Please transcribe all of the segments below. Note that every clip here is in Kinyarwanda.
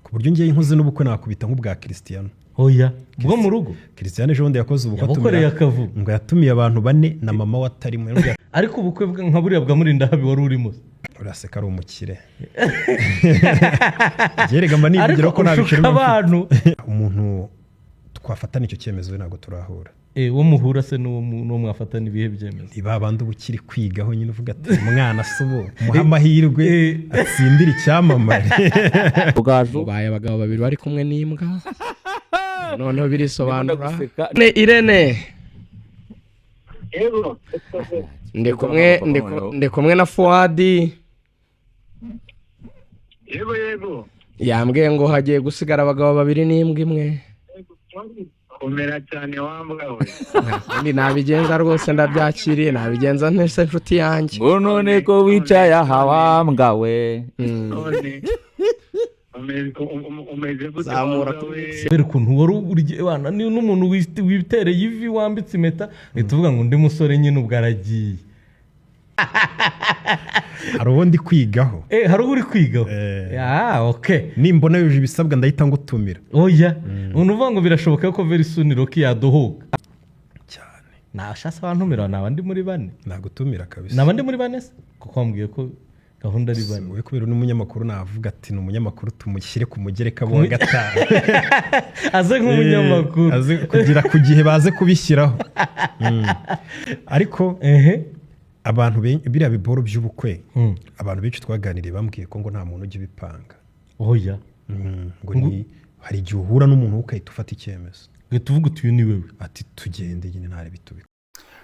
ku buryo ngiye inkoze n'ubukwe nakubita nk'ubwa Cristiano. Oya bwo mu rugo Cristiano ejo bundi yakoze ubukwe yabukoreye akavuga ngo yatumiye abantu 4 na mama watarimo. ariko ubukwe nka buriya bwa Murinda habi wari urimo uraseka ari umukire. Yerega nibigira ko nabishirimo abantu umuntu twafatana icyo cyemezo ntabwo turahura. Wo muhura se no mwafatana ibihe byemezo. Ibabandi ubukiri kwigaho nyine uvuga ati umwana subo muhamahirwe atsindira icyamamare. Ubwaje baye abagabo babiri bari kumwe n'imbwa. Noneho birisobanura. Ne Irene. Yego. Ndi kumwe na Fuadi. Yego. Yambwiye ngo hagiye gusigara abagabo babiri n'imbwa imwe. Umera cyane wambwa we. Ndi nabigenza rwose ndabyakiriye nabigenza ntese inshuti yanjye. Ngo none ko wicaye aha wambwa we. None. Umeze gute Zamura kubera ukuntu wari urye bana ni n'umuntu witereye ivi wambitse impeta tuvuga ngo ndi musore nyine ubwaragiye. Hari ubundi kwigaho. Hari uri kwigaho. Okay. Nimbona yuje ibisabwa ndahita ngutumira. Oya. Unuvuga ngo birashoboka ko very soon Rocky yadohoka. Cyane. Nashasa abantumira nabandi muri bane. Nagutumira kabisa. Nabandi muri bane se? Kuko wambwiye ko gahunda ari bane. We kubera n'umunyamakuru navuga ati n'umunyamakuru tumushyire ku mugereka bo gatanu. Aze nk'umunyamakuru. Aze kugira ku gihe baze kubishyiraho. Ariko abantu biriya biboro by'ubukwe abantu benshi twaganiriye bambwiye ko ngo nta muntu ujye bipanga. Oya. Ngo ni hari igihe uhura n'umuntu ukahita ufata icyemezo. Tuvuga utuye ni wewe. Ati tugende nyine ntare bitubika.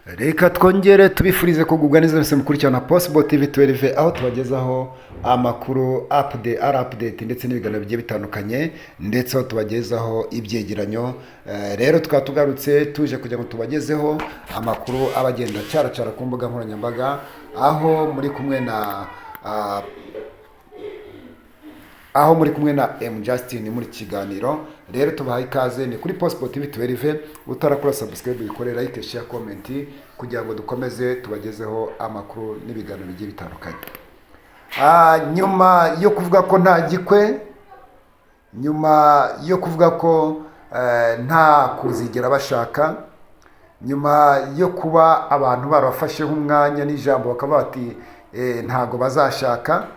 Reka twongere tubifurize kugubwa neza mwese mukurikirana Possible TV 12 aho tubagezaho amakuru update ndetse n'ibiganiro bigiye bitandukanye ndetse aho tubagezaho ibyegeranyo. Rero tukatugarutse tuje kugira ngo tubagezeho amakuru abagenda cyaracara ku mbuga nkoranyambaga aho muri kumwe na M Justin muri kiganiro. Rero tubahaye ikaze ni kuri Possible TV 12 utarakora subscribe bikorera like share comment kugira ngo dukomeze tubagezeho amakuru n'ibiganiro bigiye bitandukanye. Nyuma yo kuvuga ko nta gikwe, nyuma yo kuvuga ko nta kuzigera bashaka, nyuma yo kuba abantu barafashe umwanya n'ijambo bakaba bati ntago bazashaka,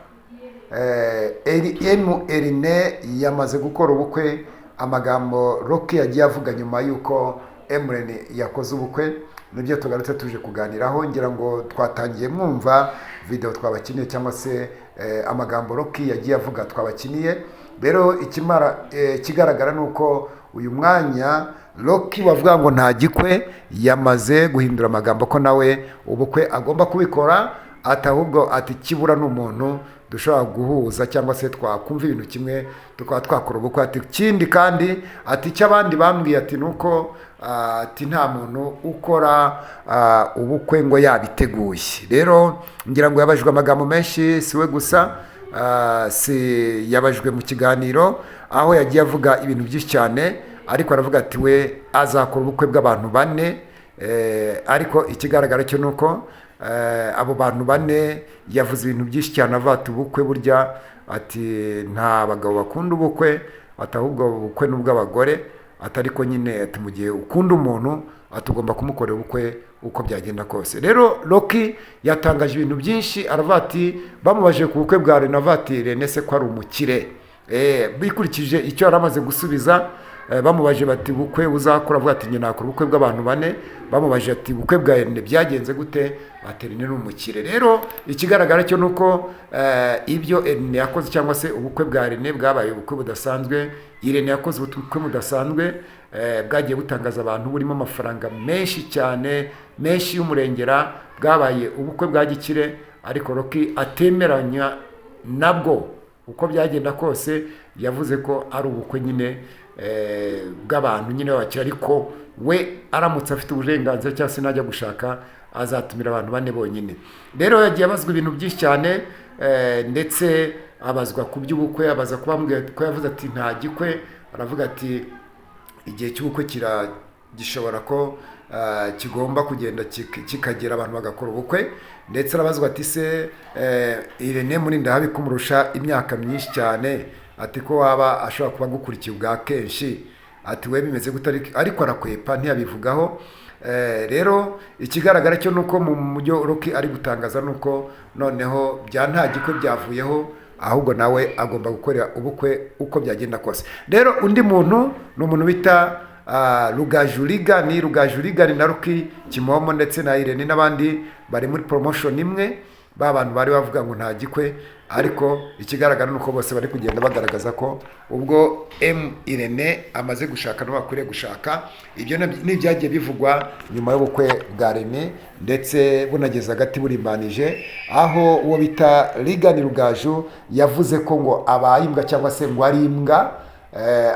Erine yamaze gukora ubukwe. Amagambo Rocky yagiye avuga nyuma yuko Emrene yakoze ubukwe nibyo tugarutse tuje kuganiraho. Ngira ngo twatangiye mwumva video twabakiniye cyangwa se amagambo Rocky yagiye avuga twabakiniye. Rero kigaragara nuko uyu mwanya Rocky bavuga ngo nta gikwe yamaze guhindura amagambo ko nawe ubukwe agomba kubikora, atahubwo ati kibura n'umuntu dushobora guhuza cyangwa se twakumva ibintu kimwe tukaba twakora ubukwe. Ati kindi kandi ati cy'abandi bambwiye ati nuko ati nta muntu ukora ubukwe ngo yabiteguye. Rero ngira ngo yabajwe amagambo menshi siwe gusa, si yabajwe mu kiganiro aho yagiye avuga ibintu byinshi cyane, ariko aravuga ati we azakora ubukwe bw'abantu 4. Ariko ikigaragara cyo nuko abo bantu 4 yavuze ibintu byinshi cyane avata ubukwe burya ati nta bagabo bakunda ubukwe, atahubwo ubukwe n'ubw'abagore. Atariko nyine ati mu gihe ukunda umuntu atugomba kumukorera ubukwe uko byagenda kose. Rero Rocky yatangaje ibintu byinshi aravuga ati bamubaje ku bukwe bwa Renavati Rene se ko ari umukire. Bikurikije icyo yaramaze gusubiza, bamubaje bati bukwe uzakora avuga ati nyina nakora ubukwe bw'abantu 4. Bamubaje ati bukwe bwa Rene byagenze gute, ati Rene n'umukire. Rero ikigaragara cyo nuko ibyo Rene yakoze cyangwa se ubukwe bwa Rene bwabaye ubukwe budasanzwe. Irene yakoze ubukwe budasanzwe bwagiye butangaza abantu burimo amafaranga menshi cyane, menshi y'umurengera. Bwabaye ubukwe bwa gikire, ariko Rocky atemeranya nabwo uko byagenda kose. Yavuze ko ari ubukwe nyine bw'abantu nyine bakira, ariko we aramutse afite uburenganzira cyangwa se najya gushaka azatumira abantu 4 bonyine. Rero yagiye abazwa ibintu byinshi cyane ndetse abazwa ku by'ubukwe, abaza kubambwira ko yavuze ati nta gikwe. Aravuga ati igihe cy'ubukwe gishobora ko kigomba kugenda kikagera abantu bagakora ubukwe. Ndetse arabazwa ati se Irene Murinda habi kumurusha imyaka myinshi cyane ati ko waba ashobora kuba agukurikiye ubwa kenshi ati we bimeze gute ariko arakwepa ntiyabivugaho. Rero ikigaragara cyo nuko mu byo Rocky ari gutangaza nuko noneho bya nta gikwe byavuyeho, ahubwo nawe agomba gukorera ubukwe uko byagenda kose. Rero undi muntu ni umuntu bita Rugaju Ligani na Rocky Kimomo ndetse na Irene n'abandi bari muri promotion imwe, ba bantu bari bavuga ngo nta gikwe, ariko ikigaragara nuko bose bari kugenda bagaragaza ko ubwo Irene amaze gushaka no bakwiriye gushaka. Ibyo n'ibyagiye bivugwa nyuma y'ubukwe bwa Rene ndetse bunageza hagati burimbanije, aho uwo bita Ligani Rugaju yavuze ko ngo abayimbwa cyangwa se ngo ari imbwa,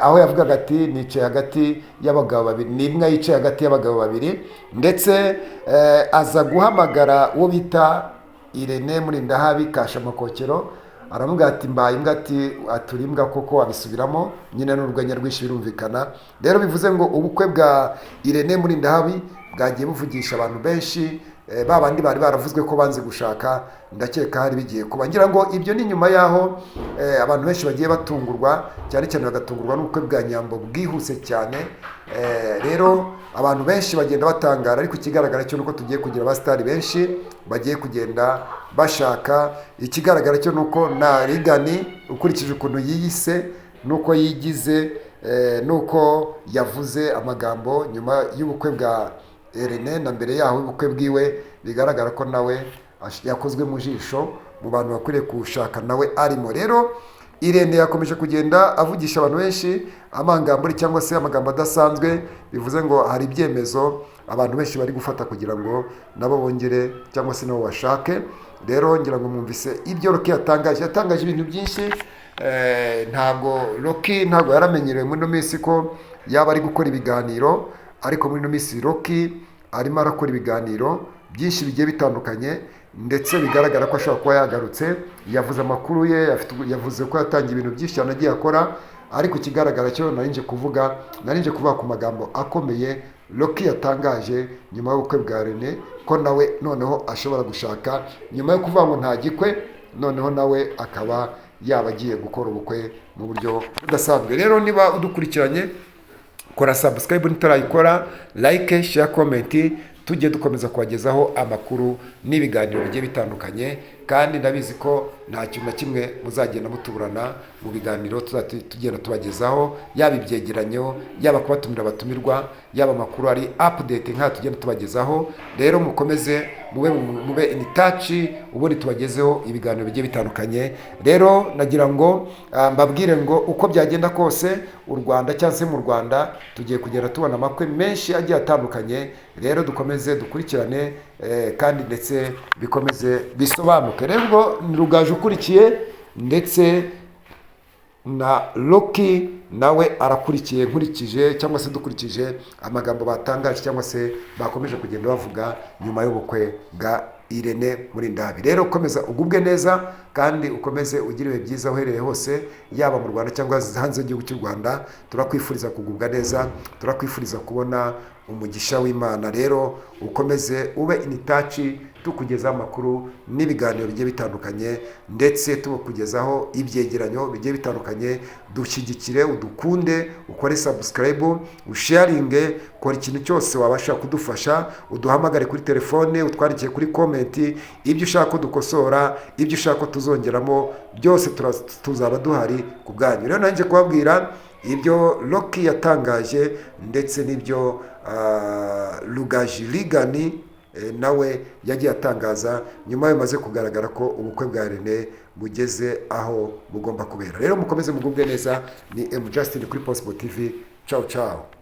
aho yavugaga ati nicaye hagati y'abagabo babiri, ni imbwa yicaye hagati y'abagabo babiri, ndetse aza guhamagara uwo bita Irene Murindahabi Kashamakokero, aravuga ati mbaye imbwa, ati aturi imbwa koko, abisubiramo nyine n'urwenya rwinshi birumvikana. Rero bivuze ngo ubukwe bwa Irene Murindahabi bwagiye buvugisha abantu benshi, babandi bari baravuzwe ko banze gushaka, ndakeka hari bigiye kuba. Ngira ngo ibyo ni nyuma yaho abantu benshi bagiye batungurwa, cyane cyane bagatungurwa n'ubukwe bwa Nyambo bwihuse cyane. Rero abantu benshi bagenda batangara, ariko ikigaragara cyo nuko tugiye kugira abasitari benshi bagiye kugenda bashaka. Ikigaragara cyo nuko na Ligani ukurikije ukuntu yiyise nuko yigize, nuko yavuze amagambo nyuma y'ubukwe bwa Irene na mbere yaho ubukwe bwiwe, bigaragara ko nawe yakozwe mu jisho mu bantu bakwiriye kushaka nawe arimo. Rero Irene yakomeje kugenda avugisha abantu benshi amangambure cyangwa se amagambo adasanzwe, bivuze ngo hari ibyemezo abantu benshi bari gufata kugira ngo nabo bongere cyangwa se nabo bashake. Rero ngira ngo mwumvise ibyo Rocky yatangaje ibintu byinshi. Rocky ntabwo yaramenyerewe muri ino minsi ko yaba ari gukora ibiganiro, ariko muri ino minsi Rocky arimo arakora ibiganiro byinshi bigiye bitandukanye, ndetse bigaragara ko ashobora kuba yagarutse. Yavuze amakuru ye, yavuze ko yatangiye ibintu byinshi cyane agiye akora, ariko ikigaragara cyo narinje kuvuga ku magambo akomeye Rocky yatangaje nyuma y'ubukwe bwa Rene, ko nawe noneho ashobora gushaka nyuma yo kuvuga ngo nta gikwe, noneho nawe akaba yaba agiye gukora ubukwe mu buryo budasanzwe. Rero niba udukurikiranye, kora subscribe nitarayikora, like, share, comment, tujye dukomeza kubagezaho amakuru n'ibiganiro bigiye bitandukanye. Kandi ndabizi ko nta kintu na kimwe muzagenda mutuburana mu biganiro tugenda tubagezaho, yaba ibyegeranyo, yaba kubatumira abatumirwa, yaba amakuru ari update nka tugenda tubagezaho. Rero mukomeze mube in touch, ubundi tubagezeho ibiganiro bigiye bitandukanye. Rero nagira ngo mbabwire ngo uko byagenda kose u Rwanda cyangwa se mu Rwanda tugiye kugera tubona amakwe menshi agiye atandukanye. Rero dukomeze dukurikirane kandi ndetse bikomeze bisobanuke. Rero ni Rugaju ukurikiye, ndetse na Rocky nawe arakurikiye, nkurikije cyangwa se dukurikije amagambo batangaje cyangwa se bakomeje kugenda bavuga nyuma y'ubukwe bwa Irene Murindahabi. Rero ukomeza ugubwe neza kandi ukomeze ugire ibihe byiza uhereye hose, yaba mu Rwanda cyangwa hanze y'igihugu cy'u Rwanda. Turakwifuriza kugubwa neza, turakwifuriza kubona umugisha w'Imana. Rero ukomeze ube in touch, tukugezaho amakuru n'ibiganiro bigiye bitandukanye, ndetse tukugezaho ibyegeranyo bigiye bitandukanye. Dushyigikire, udukunde, ukore subscribe, usharinge, kora ikintu cyose wabasha kudufasha. Uduhamagare kuri telefone, utwandikiye kuri comment ibyo ushaka ko dukosora, ibyo ushaka ko tuzongeramo, byose tuzaba duhari ku bwanyu. Rero nanjye kubabwira ibyo Rocky yatangaje, ndetse n'ibyo Rugaju Ligani nawe yagiye atangaza nyuma bimaze kugaragara ko ubukwe bwa Rene bugeze aho bugomba kubera. Rero mukomeze mugubwe neza. Ni Justin kuri Possible TV. Ciao ciao.